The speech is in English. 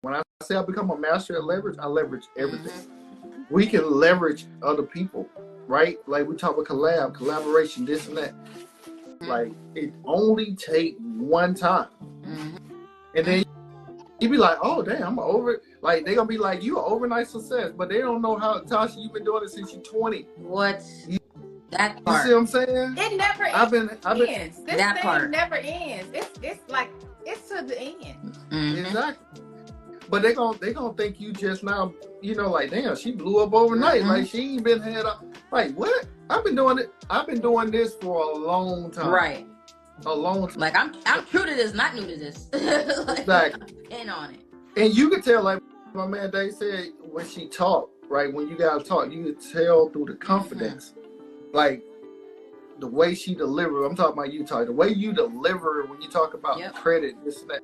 When I say I become a master at leverage, I leverage everything. We can leverage other people, right? Like we talk about collaboration, this and that. Like it only take one time, and then you be like, oh damn, I'm over it. Like they gonna be like, you an overnight success, but they don't know how, Tasha, you've been doing it since you're 20. What? That part. You see what I'm saying? It never ends. This that thing part never ends. It's like it's to the end. Exactly. But they gonna think you just now, like damn, she blew up overnight. Like she ain't been had up. Like what? I've been doing this for a long time. Right. A long time. Like I'm true to this, not new to this. Like, exactly. Pin on it. And you could tell, like my man Dave said, when she talked, right? When you guys talk, you could tell through the confidence, like the way she delivered. I'm talking about you, Ty. The way you deliver when you talk about credit, this and that.